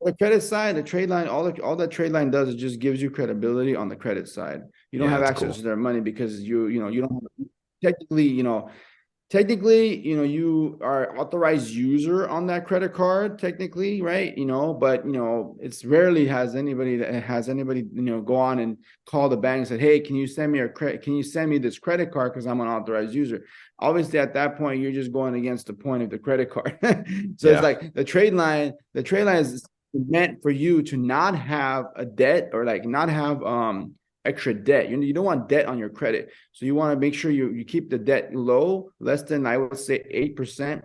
the credit side, the trade line, all that trade line does is just gives you credibility on the credit side. You don't Yeah, have that's access cool. to their money because you don't have, technically, technically, you are authorized user on that credit card, technically, right? But it's rarely has anybody, go on and call the bank and say, hey, can you send me this credit card because I'm an authorized user? Obviously, at that point, you're just going against the point of the credit card. So it's Yeah. like the trade line is meant for you to not have a debt or like not have extra debt. You don't want debt on your credit. So you want to make sure you keep the debt low, less than, I would say, 8%.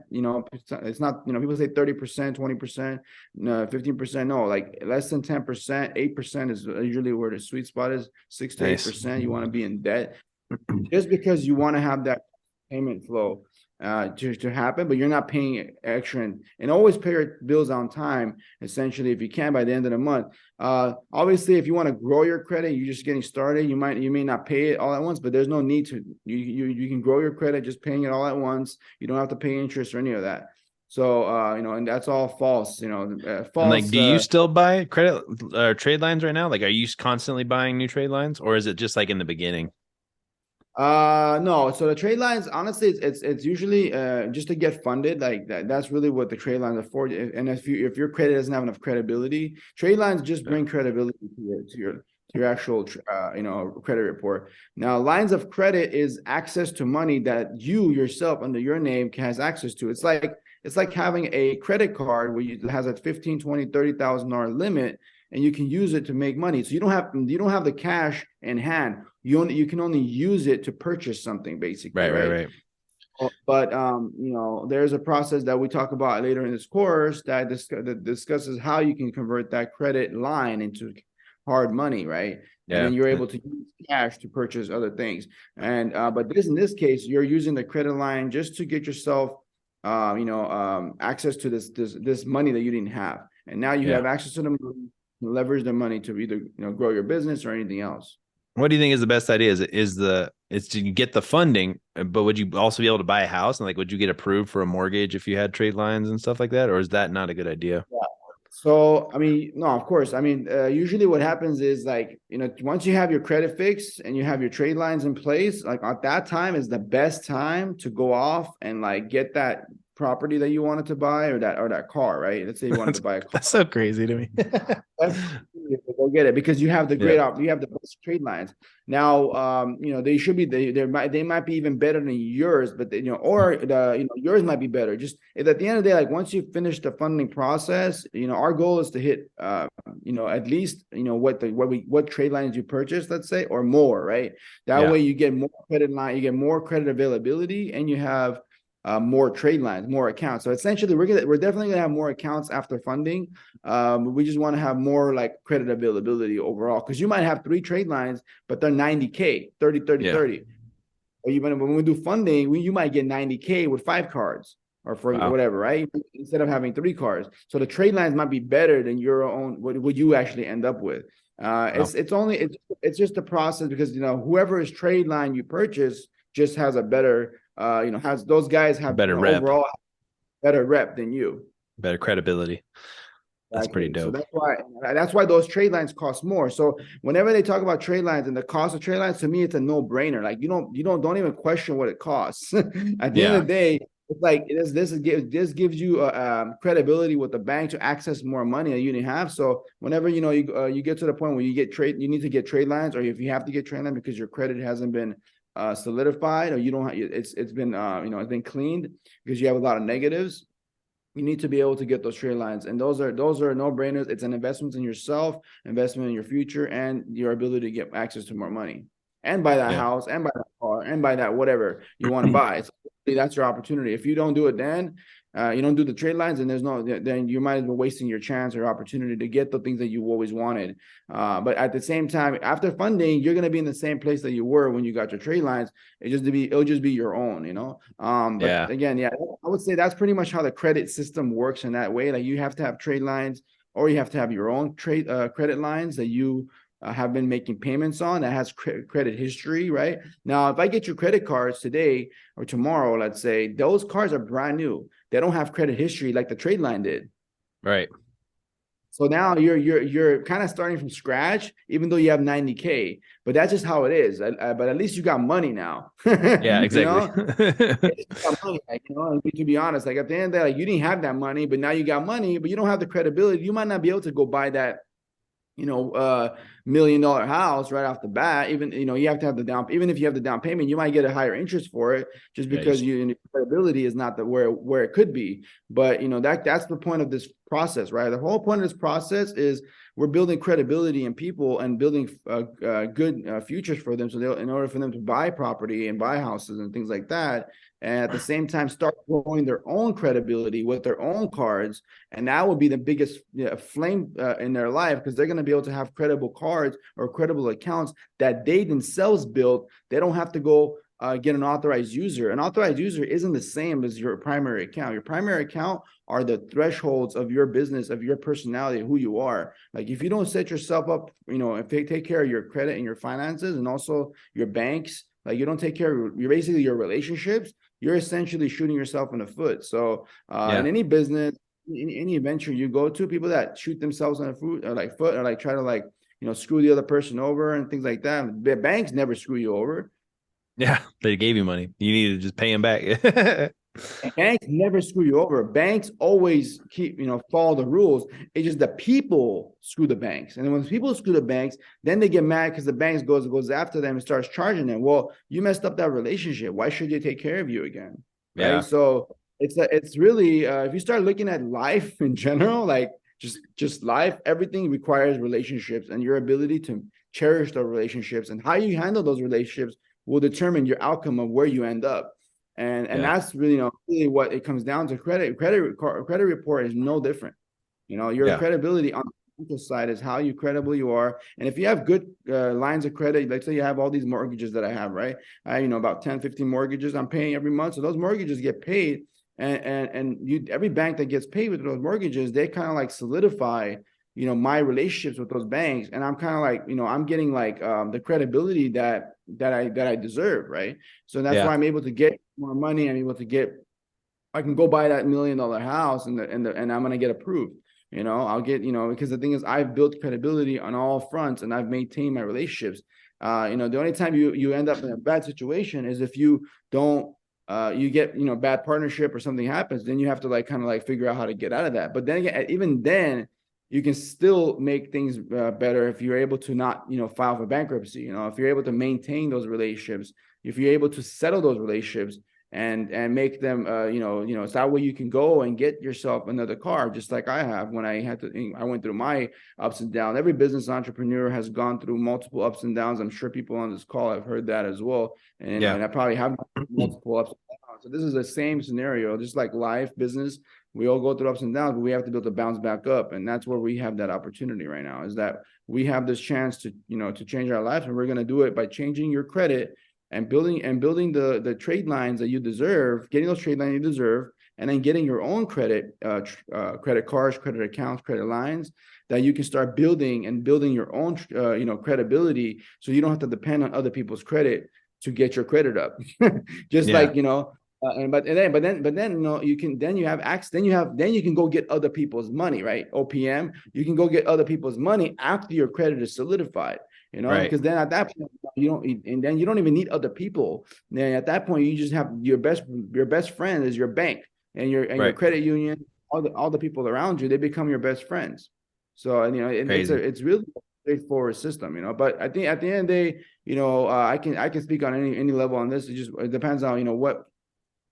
It's not, people say 30%, 20%, no, 15%. No, like less than 10%. 8% is usually where the sweet spot is. 6 to Nice. 8%. You want to be in debt just because you want to have that payment flow to happen, but you're not paying extra, and always pay your bills on time, essentially, if you can, by the end of the month. Obviously, if you want to grow your credit, you're just getting started, you may not pay it all at once, but there's no need to. You can grow your credit just paying it all at once. You don't have to pay interest or any of that. So and that's all false, And like, false. do you still buy credit trade lines right now? Like, are you constantly buying new trade lines, or is it just like in the beginning? No. So the trade lines, honestly, it's usually just to get funded. Like that's really what the trade lines are for. And if your credit doesn't have enough credibility, trade lines just Yeah. bring credibility to your actual credit report. Now, lines of credit is access to money that you yourself under your name has access to. It's like having a credit card where it has a 15, 20, $30,000 limit, and you can use it to make money. So you don't have the cash in hand. You can only use it to purchase something, basically, Right, right, right? right. But there's a process that we talk about later in this course that discusses how you can convert that credit line into hard money, right? And Yeah. then you're able to use cash to purchase other things. And but in this case, you're using the credit line just to get yourself, access to this money that you didn't have, and now you Yeah. have access to the money, leverage the money to either grow your business or anything else. What do you think is the best idea? Is to get the funding, but would you also be able to buy a house? And like, would you get approved for a mortgage if you had trade lines and stuff like that? Or is that not a good idea? So, I mean, no, of course. I mean, usually what happens is, like, once you have your credit fixed and you have your trade lines in place, like at that time is the best time to go off and like get that property that you wanted to buy, or that car, right? Let's say you wanted to That's buy a car. that's so crazy to me. That's go get it because you have Yeah. you have the best trade lines. Now, they might be even better than yours, but or yours might be better. Just at the end of the day, like once you finish the funding process, our goal is to hit at least what trade lines you purchase, let's say, or more, right? That Yeah. way you get more credit line, you get more credit availability, and you have more trade lines, more accounts. So essentially, we're definitely gonna have more accounts after funding. We just want to have more like credit availability overall, because you might have three trade lines, but they're 90K, 30, 30, Yeah. 30. Or even when we do funding, you might get 90K with 5 cards or for Wow. whatever, right? Instead of having 3 cards. So the trade lines might be better than your own, what you actually end up with. Wow. It's just a process, because whoever's trade line you purchase just has a better, has those guys have, Better rep, overall better rep than you. better credibility. That's pretty Exactly. So dope. that's why those trade lines cost more. So whenever they talk about trade lines and the cost of trade lines, to me, it's a no-brainer. Like don't even question what it costs. At the end of Yeah. the day, it's like this gives you credibility with the bank to access more money that you didn't have. So whenever you get to the point where you need to get trade lines, or if you have to get trade lines because your credit hasn't been solidified, or you don't have, it's been it's been cleaned because you have a lot of negatives. You need to be able to get those trade lines, and those are no-brainers. It's an investment in yourself, investment in your future, and your ability to get access to more money, and buy that Yeah. house, and buy that car, and buy that whatever you want to buy. So that's your opportunity. If you don't do it, then you don't do the trade lines, and then you might have been wasting your chance or opportunity to get the things that you always wanted. But at the same time, after funding, you're gonna be in the same place that you were when you got your trade lines. It'll just be your own. But Yeah. again, yeah, I would say that's pretty much how the credit system works in that way. Like you have to have trade lines, or you have to have your own credit lines that you have been making payments on, that has credit history, right? Now, if I get your credit cards today or tomorrow, let's say, those cards are brand new. They don't have credit history like the trade line did. Right. So now you're kind of starting from scratch, even though you have 90K. But that's just how it is. But at least you got money now. Yeah, You exactly. know, it's got money, like, to be honest, like at the end of the day, like you didn't have that money, but now you got money, but you don't have the credibility. You might not be able to go buy that, $1 million house right off the bat. Even, you have to have the down, even if you have the down payment, you might get a higher interest for it just Yeah, because your credibility is not the where it could be. But that's the point of this process, right? The whole point of this process is we're building credibility in people and building good futures for them. So in order for them to buy property and buy houses and things like that, and at the same time start growing their own credibility with their own cards, and that will be the biggest flame in their life, because they're going to be able to have credible cards or credible accounts that they themselves built. They don't have to go get an authorized user. An authorized user isn't the same as your primary account. Your primary account are the thresholds of your business, of your personality, who you are. Like if you don't set yourself up, if they take care of your credit and your finances and also your banks, like you don't take care of basically your relationships, you're essentially shooting yourself in the foot. So in any business, in any venture you go to, people that shoot themselves in the foot or like try to like, screw the other person over and things like that. The banks never screw you over. yeah, they gave you money. You need to just pay them back. Banks never screw you over. Banks always keep, follow the rules. It's just the people screw the banks. And when people screw the banks, then they get mad because the banks goes after them and starts charging them. Well, you messed up that relationship. Why should they take care of you again? Right. Yeah. So it's really, if you start looking at life in general, like just life, everything requires relationships, and your ability to cherish those relationships and how you handle those relationships will determine your outcome of where you end up. And that's really, really what it comes down to. Credit report is no different. Your credibility on the financial side is how credible you are. And if you have good lines of credit, like say you have all these mortgages that I have, right? I about 10, 15 mortgages I'm paying every month. So those mortgages get paid. And every bank that gets paid with those mortgages, they kind of like solidify my relationships with those banks. And I'm kind of like, I'm getting like the credibility that I deserve, right? So that's why I'm able to get more money. I can go buy that $1 million house and I'm gonna get approved. I'll get, because the thing is, I've built credibility on all fronts and I've maintained my relationships. The only time you end up in a bad situation is if you don't you get bad partnership or something happens, then you have to like kind of like figure out how to get out of that. But then again, even then you can still make things better if you're able to not file for bankruptcy. If you're able to maintain those relationships, if you're able to settle those relationships and make them so that way you can go and get yourself another car, just like I have. When I went through my ups and downs. Every business entrepreneur has gone through multiple ups and downs. I'm sure people on this call have heard that as well, and I probably have multiple ups and downs. So this is the same scenario, just like life, business. We all go through ups and downs, but we have to be able to bounce back up. And that's where we have that opportunity right now, is that we have this chance to to change our lives, and we're going to do it by changing your credit and building the trade lines that you deserve, getting those trade lines you deserve, and then getting your own credit cards, credit accounts, credit lines that you can start building your own credibility, so you don't have to depend on other people's credit to get your credit up. Just like but then you can, then you have access, then you can go get other people's money, right? OPM, you can go get other people's money after your credit is solidified, because then at that point you don't even need other people. Then at that point you just have your best friend is your bank and your credit union, all the people around you, they become your best friends. So it's really a straightforward system, but I think at the end of the day, I can speak on any level on this. It depends on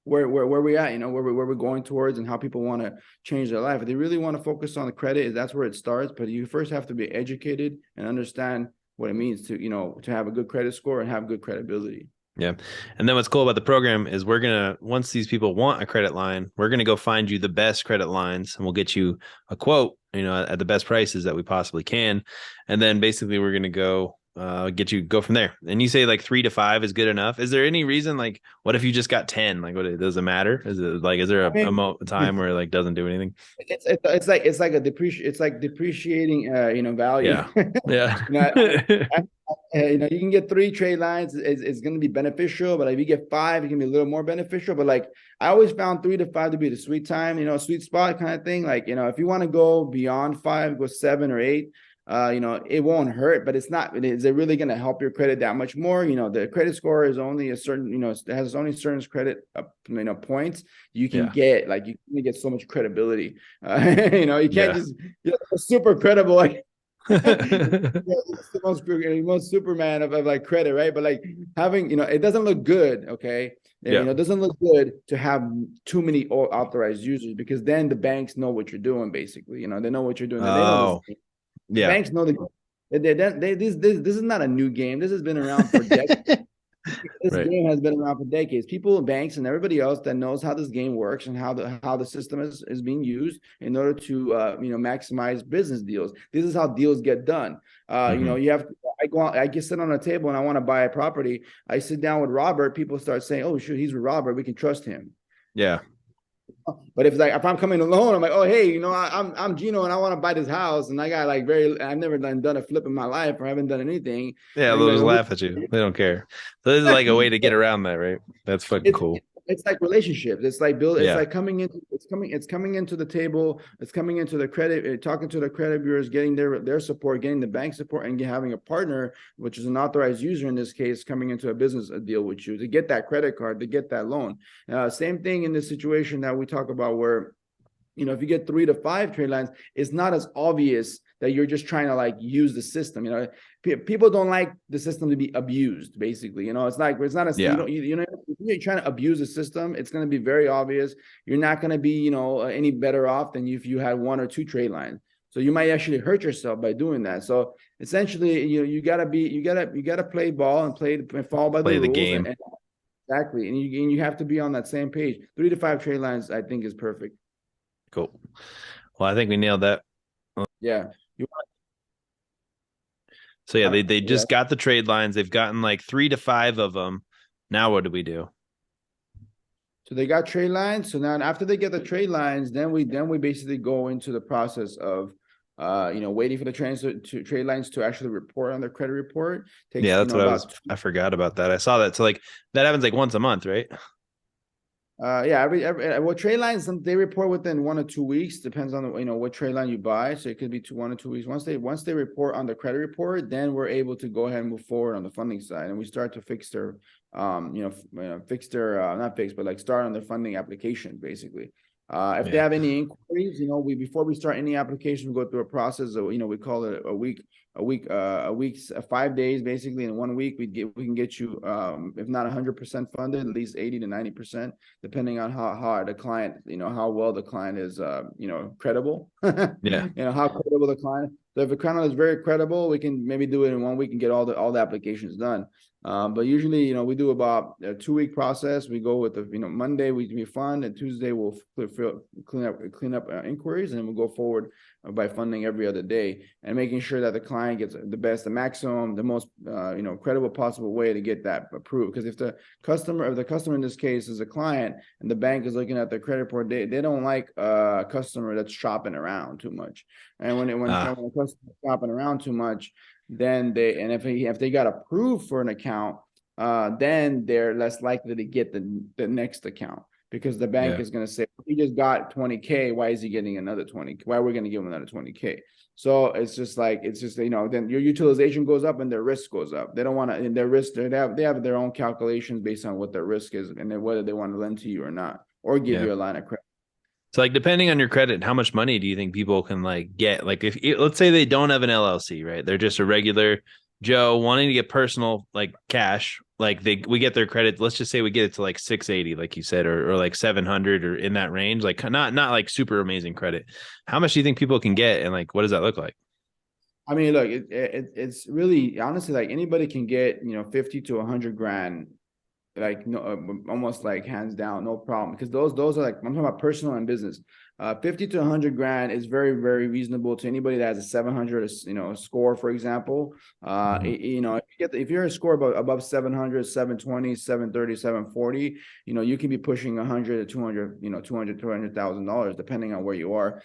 where we're at, where we're going towards, and how people want to change their life. If they really want to focus on the credit, that's where it starts. But you first have to be educated and understand what it means to to have a good credit score and have good credibility. Yeah. And then what's cool about the program is once these people want a credit line, we're going to go find you the best credit lines, and we'll get you a quote, at the best prices that we possibly can. And then basically we're going to go go from there. And you say like 3 to 5 is good enough. Is there any reason, like, what if you just got 10? Like, does it matter? Is there a time where it like doesn't do anything? It's like depreciating value. Yeah. Yeah. You know, you can get 3 trade lines, it's going to be beneficial, but if you get 5, it can be a little more beneficial. But like, I always found 3 to 5 to be the sweet time, you know, sweet spot kind of thing. Like, you know, if you want to go beyond 5, go 7 or 8, you know, it won't hurt, but it's not, is it really going to help your credit that much more? You know, the credit score is only a certain, you know, it has only certain credit, you know, points you can Yeah. get. Like, you can get so much credibility. You know, you can't Yeah. just, you know, super credible. Like, it's the most Superman of like credit, right? But like having, you know, it doesn't look good, okay? You Yeah. know, it doesn't look good to have too many authorized users, because then the banks know what you're doing, basically. You know, they know what you're doing. They know this. Oh, The yeah. banks know this is not a new game. This has been around for decades. This Right. game has been around for decades. People, banks, and everybody else that knows how this game works and how the system is being used in order to you know, maximize business deals. This is how deals get done. You know, Hmm. you have, I go out, I get sit on a table and I want to buy a property. I sit down with Robert. People start saying, "Oh, shoot, he's with Robert. We can trust him." Yeah. But if I'm coming alone, I'm like, "Oh, hey, you know, I'm Gino and I want to buy this house, and I got like I've never done a flip in my life, or I haven't done anything." Yeah. And They'll just like, laugh at you. They don't care. So this is like a way to get around that, right? That's fucking it's cool. it's like relationships. It's like it's Yeah. like it's coming into the table. It's coming into the credit, talking to the credit bureaus, getting their support, getting the bank support, and having a partner, which is an authorized user in this case, coming into a business deal with you to get that credit card, to get that loan. Same thing in this situation that we talk about, where, you know, if you get 3 to 5 trade lines, it's not as obvious that you're just trying to like use the system. You know, people don't like the system to be abused, basically. You know, it's not a, Yeah. you know, if you're trying to abuse the system, it's going to be very obvious. You're not going to be, you know, any better off than if you had 1 or 2 trade lines. So you might actually hurt yourself by doing that. So essentially, you gotta play ball and fall by the Play the rules, game. and exactly, and you have to be on that same page. 3 to 5 trade lines, I think, is perfect. Cool. Well, I think we nailed that. Yeah. You So yeah, want, they yeah. just got the trade lines. They've gotten like 3 to 5 of them. Now what do we do? So they got trade lines. So now after they get the trade lines, then we basically go into the process of you know, waiting for the trade lines to actually report on their credit report. Yeah, Takes, you that's know, what about I forgot about that. I saw that. So like that happens like once a month, right? yeah, every well, trade lines, they report within 1 or 2 weeks, depends on the, you know, what trade line you buy. So it could be 1 or 2 weeks. Once they report on the credit report, then we're able to go ahead and move forward on the funding side, and we start to fix their fix their not fix, but like start on their funding application, basically. If they Yeah. have any inquiries, you know, before we start any application, we go through a process of, you know, we call it a week's 5 days, basically. In 1 week, we can get you, if not 100% funded, at least 80 to 90%, depending on how the client, you know, how well the client is, you know, credible. Yeah. You know, how credible the client. So if the client is very credible, we can maybe do it in 1 week and get all the applications done. But usually, you know, we do about a 2 week process. We go with the, you know, Monday we fund, and Tuesday we'll clean up inquiries, and then we'll go forward by funding every other day and making sure that the client gets the maximum, the most, you know, credible possible way to get that approved. Because if the customer in this case is a client and the bank is looking at their credit report, they don't like a customer that's shopping around too much. And when a customer is shopping around too much, then if they got approved for an account, then they're less likely to get the next account, because the bank Yeah. is going to say, he just got 20K, why is he getting another 20? Why are we going to give him another 20K? So it's just, you know, then your utilization goes up and their risk goes up. They don't want to, and their risk, they have their own calculations based on what their risk is, and then whether they want to lend to you or not, or give Yeah. you a line of credit. So like depending on your credit, how much money do you think people can like get? Like if let's say they don't have an LLC, right? They're just a regular Joe wanting to get personal like cash. Like we get their credit. Let's just say we get it to like 680, like you said, or like 700 or in that range. Like not like super amazing credit. How much do you think people can get, and like what does that look like? I mean, look, it's really, honestly, like anybody can get, you know, 50 to 100 grand, like no, almost like hands down, no problem. Because those are like, I'm talking about personal and business. 50 to 100 grand is very, very reasonable to anybody that has a 700, score, for example. If you're a score above 700, 720, 730, 740, you can be pushing 100 to 200, $200,000 depending on where you are.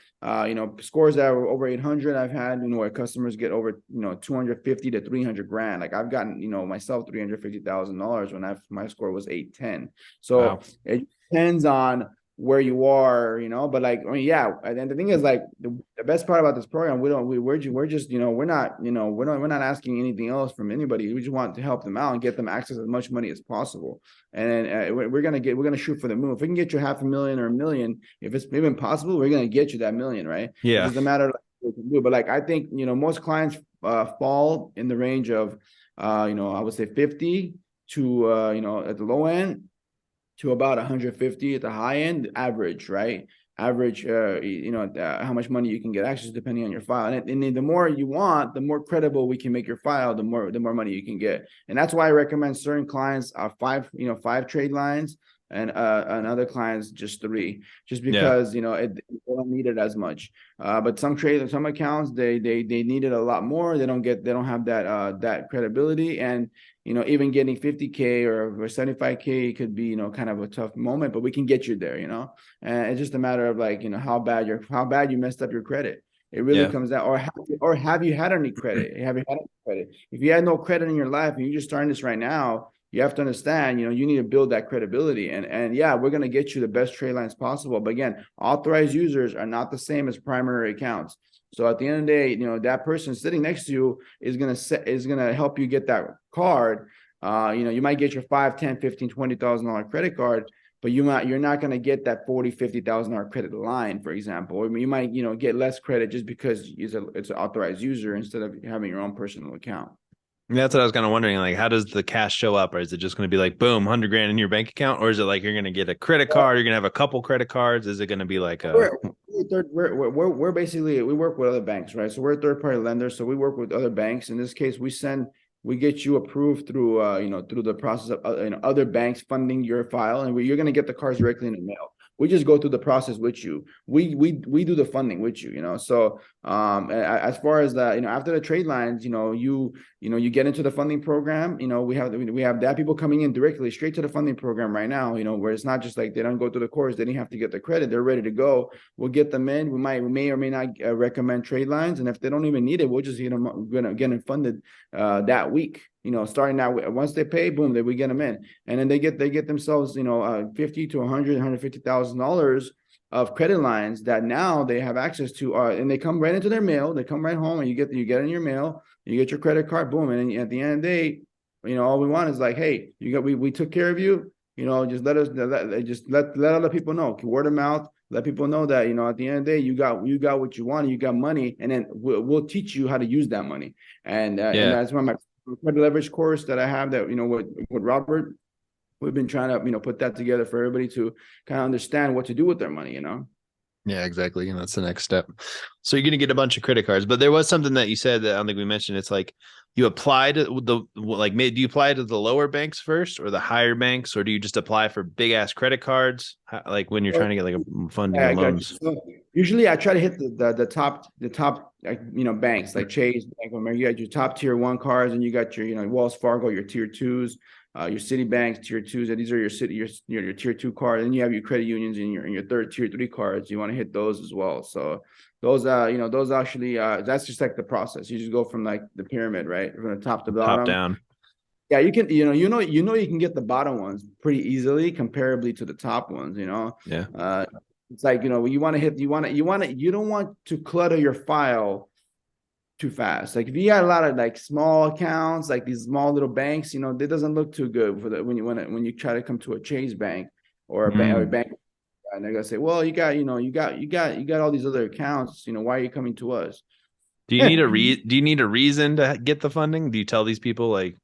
Scores that are over 800, I've had, where customers get over, 250 to 300 grand. Like I've gotten, myself $350,000 when my score was 810. So Wow. it depends on where you are, but like, I mean, yeah. And the thing is, like, the best part about this program, we're just, we're not asking anything else from anybody. We just want to help them out and get them access as much money as possible. And we're going to shoot for the moon. If we can get you $500,000 or $1 million, if it's even possible, we're going to get you that $1 million, right? Yeah. It's just a matter of what we can do. But like, I think, most clients fall in the range of, I would say 50 to, at the low end, to about 150 at the high end, average, right? Average, how much money you can get access depending on your file. And the more you want, the more credible we can make your file, the more money you can get. And that's why I recommend certain clients are five trade lines, and other clients just 3, just because they don't need it as much. But some accounts they need it a lot more. They don't have that credibility, and even getting 50K or 75K could be kind of a tough moment, but we can get you there. And it's just a matter of like how bad you messed up your credit. It really comes down, or have you had any credit? Have you had any credit? If you had no credit in your life and you're just starting this right now, you have to understand, you need to build that credibility. And yeah, we're going to get you the best trade lines possible. But again, authorized users are not the same as primary accounts. So at the end of the day, that person sitting next to you is going to help you get that card. You might get your $5, $10, $15, $20,000 credit card, but you're not going to get that $40,000, $50,000 credit line, for example. Or you might, get less credit just because it's an authorized user instead of having your own personal account. That's what I was kind of wondering. Like, how does the cash show up? Or is it just going to be like, boom, 100 grand in your bank account? Or is it like you're going to get a credit card? You're going to have a couple credit cards? Is it going to be like we're basically, we work with other banks, right? So we're a third party lender. So we work with other banks. In this case, we get you approved through, through the process of other banks funding your file, and you're going to get the cards directly in the mail. We just go through the process with you. We do the funding with you, So as far as that, after the trade lines, you get into the funding program. We have that people coming in directly straight to the funding program right now. Where it's not just like they don't go through the course, they didn't have to get the credit, they're ready to go. We'll get them in. We may or may not recommend trade lines, and if they don't even need it, we'll just get them funded that week. Starting out, once they pay, boom, we get them in, and then they get themselves, 50 to 100, $150,000 of credit lines that now they have access to, and they come right into their mail. They come right home, and you get in your mail, you get your credit card, boom, and at the end of the day, all we want is like, hey, we took care of you. Just let other people know, word of mouth. Let people know that, at the end of the day, you got what you want, you got money, and then we'll teach you how to use that money. And that's why my credit leverage course that I have that, with Robert, we've been trying to, put that together for everybody to kind of understand what to do with their money, Yeah, exactly. That's the next step. So you're going to get a bunch of credit cards, but there was something that you said that I don't think we mentioned. It's like you apply to do you apply to the lower banks first or the higher banks, or do you just apply for big ass credit cards? Like when you're trying to get like a funding and loans? So usually I try to hit the top, banks like Chase, Bank of America. You got your top tier 1 cards, and you got your, Wells Fargo, your tier 2s, your Citibanks, tier 2s, and these are your tier 2 cards. And you have your credit unions and your third tier 3 cards. You want to hit those as well. So those actually, that's just like the process. You just go from like the pyramid, right? From the top to bottom. Top down. Yeah, you can, you can get the bottom ones pretty easily comparably to the top ones, Yeah. It's like, you don't want to clutter your file too fast. Like if you got a lot of like small accounts, like these small little banks, it doesn't look too good for when you try to come to a Chase bank or a bank, and they're gonna say, well, you got all these other accounts, why are you coming to us? Do you need a reason to get the funding? Do you tell these people like,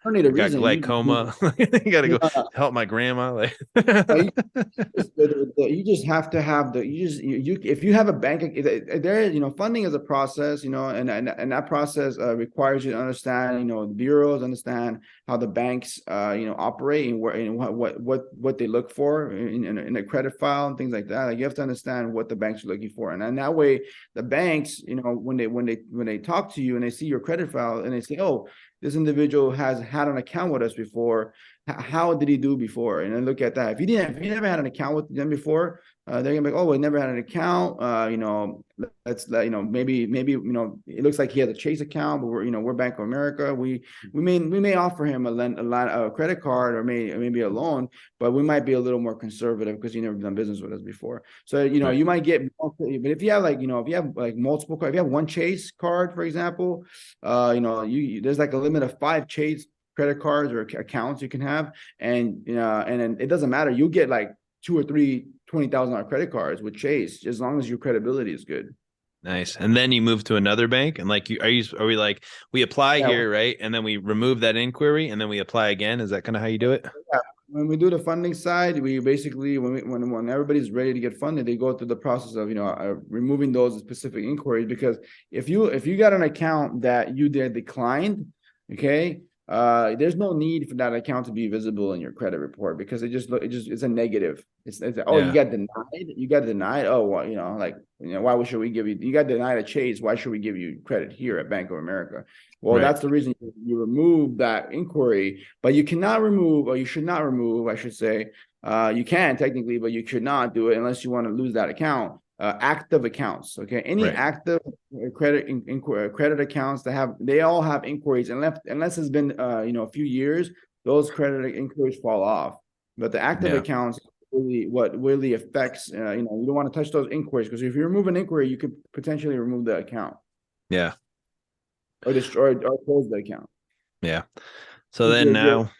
don't need a got reason. glaucoma. You got to go Yeah. help my grandma. Like, You you just have to have you if you have a bank there, funding is a process, and that process requires you to understand, the bureaus, understand how the banks operate, and where and what they look for in a credit file and things like that. Like, you have to understand what the banks are looking for, and then that way the banks, when they talk to you and they see your credit file and they say, oh, this individual has had an account with us before. How did he do before? And then look at that. If you never had an account with them before, they're gonna be like, oh, we never had an account. Let's maybe it looks like he has a Chase account, but we're Bank of America. We may offer him a credit card, or maybe a loan, but we might be a little more conservative because you never done business with us before. So Right. you might get, but if you have if you have like multiple cards, if you have one Chase card, for example, there's like a limit of 5 Chase credit cards or accounts you can have, and then it doesn't matter. You get like 2 or 3 $20,000 credit cards with Chase, as long as your credibility is good. Nice. And then you move to another bank, and like, are we like, we apply Yeah, here, right? And then we remove that inquiry, and then we apply again. Is that kind of how you do it? yeah. When we do the funding side, we basically, when everybody's ready to get funded, they go through the process of removing those specific inquiries. Because if you got an account that you did declined, okay, there's no need for that account to be visible in your credit report, because it's a negative. It's oh, Yeah. you got denied. Oh, well, why should we give you got denied at Chase? Why should we give you credit here at Bank of America? Well, Right. that's the reason you remove that inquiry, but you cannot remove, or you should not remove, I should say. You can technically, but you should not do it unless you want to lose that account. Active accounts, okay? Any Right. active credit accounts they all have inquiries, unless it's been a few years, those credit inquiries fall off. But the active Yeah. accounts, really what really affects, you don't want to touch those inquiries, because if you remove an inquiry, you could potentially remove the account, Yeah. or destroy or close the account. Yeah. So then You're, you're now,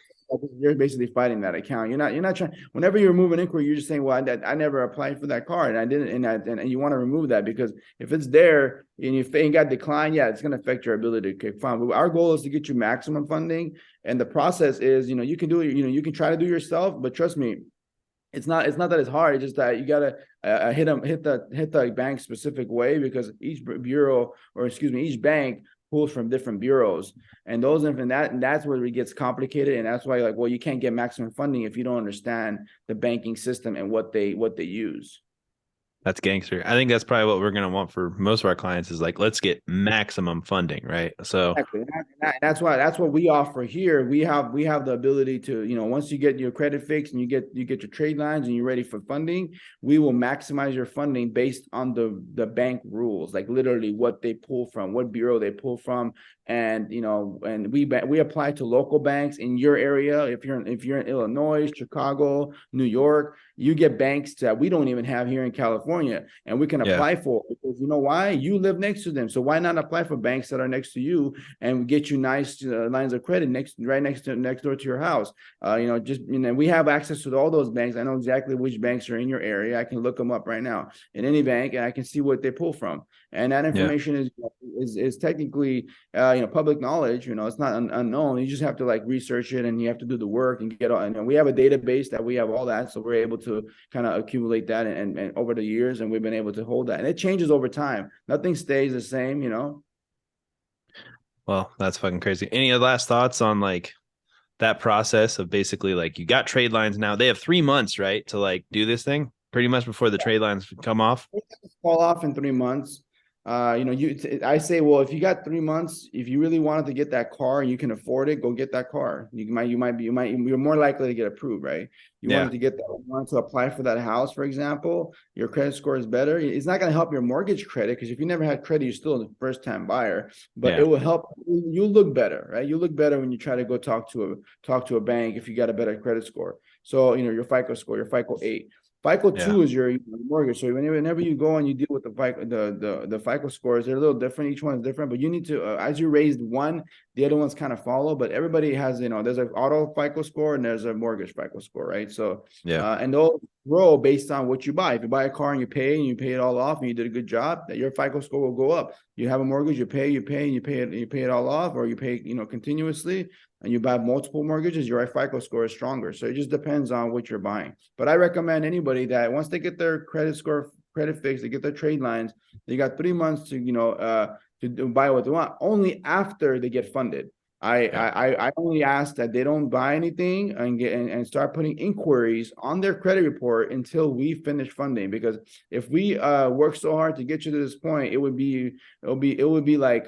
you're basically fighting that account. You're not trying. Whenever you remove an inquiry, you're just saying, well, I never applied for that card, and I didn't, and you want to remove that, because if it's there and you got declined, yeah, it's going to affect your ability to kick fund. But our goal is to get you maximum funding, and the process is, you can do it. You can try to do it yourself, but trust me, it's not that it's hard. It's just that you gotta hit the bank specific way, because each bureau, or excuse me, each bank pulls from different bureaus, and that's where it gets complicated. And that's why, like, well, you can't get maximum funding if you don't understand the banking system and what they use. that's gangster. I think that's probably what we're going to want for most of our clients, is like, let's get maximum funding, right? So, Exactly. That's what we offer here. We have the ability to, once you get your credit fixed and you get your trade lines and you're ready for funding, we will maximize your funding based on the bank rules, like literally what they pull from, what bureau they pull from. And we apply to local banks in your area. If you're in Illinois, Chicago, New York, you get banks that we don't even have here in California, and we can yeah. apply for it, because you know why? You live next to them. So why not apply for banks that are next to you and get you nice lines of credit next door to your house? We have access to all those banks. I know exactly which banks are in your area. I can look them up right now in any bank, and I can see what they pull from. And that information is technically public knowledge. It's not unknown. You just have to like research it, and you have to do the work and get all. And we have a database that we have all that, so we're able to kind of accumulate that and over the years, and we've been able to hold that. And it changes over time. Nothing stays the same. Well, that's fucking crazy. Any last thoughts on like that process of basically, like, you got trade lines now? They have 3 months, right, to like do this thing pretty much before the trade lines come off. Fall off in 3 months. I say, well, if you got 3 months, if you really wanted to get that car and you can afford it, go get that car. You're more likely to get approved, right? You Yeah. wanted to apply for that house, for example, your credit score is better. It's not going to help your mortgage credit, because if you never had credit, you're still a first time buyer, but Yeah. it will help. You look better, right? You look better when you try to go talk to a bank if you got a better credit score. So, your FICO score, your FICO 8. FICO Yeah. 2 is your mortgage. So whenever you go and you deal with the FICO scores, they're a little different. Each one is different, but you need to, as you raised one, the other ones kind of follow. But everybody has, there's an auto FICO score and there's a mortgage FICO score, right? So Yeah. and they'll grow based on what you buy. If you buy a car and you pay it all off and you did a good job, that your FICO score will go up. You have a mortgage, you pay, and you pay it all off, or you pay, continuously, and you buy multiple mortgages, your FICO score is stronger. So it just depends on what you're buying. But I recommend anybody that once they get their credit fixed, they get their trade lines, they got 3 months to buy what they want, only after they get funded. I only ask that they don't buy anything and start putting inquiries on their credit report until we finish funding. Because if we work so hard to get you to this point, it would be like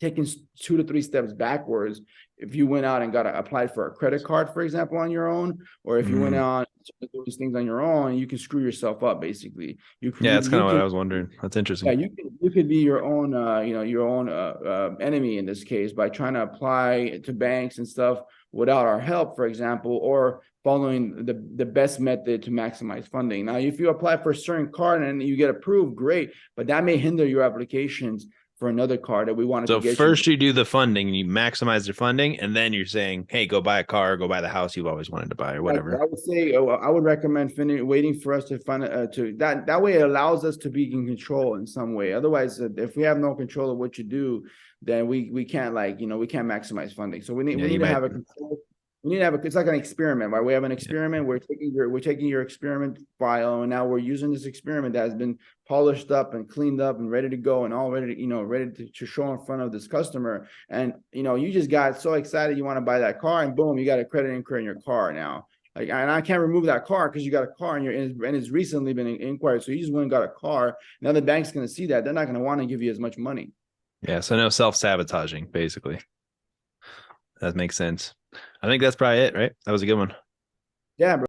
taking 2 to 3 steps backwards if you went out and applied for a credit card, for example, on your own, or if you went on to do these things on your own, you can screw yourself up. Basically, that's kind of what I was wondering. That's interesting. Yeah, you could be your own enemy in this case by trying to apply to banks and stuff without our help, for example, or following the best method to maximize funding. Now, if you apply for a certain card and you get approved, great, but that may hinder your applications for another card that we wanted to get. So first you do the funding, you maximize the funding, and then you're saying, hey, go buy a car, go buy the house you've always wanted to buy, or whatever. I would say I would recommend waiting for us to find that way it allows us to be in control in some way. Otherwise, if we have no control of what you do, then we can't we can't maximize funding. So we need to have a control. We need to have it's like an experiment, right? We have an experiment. We're taking your experiment file, and now we're using this experiment that has been polished up and cleaned up and ready to go and all ready to show in front of this customer. And you just got so excited you want to buy that car, and boom, you got a credit inquiry in your car now. Like, and I can't remove that car because you got a car and it's recently been inquired. So you just went and got a car. Now the bank's going to see that. They're not going to want to give you as much money. Yeah. So no self-sabotaging, basically. That makes sense. I think that's probably it, right? That was a good one. Yeah, bro.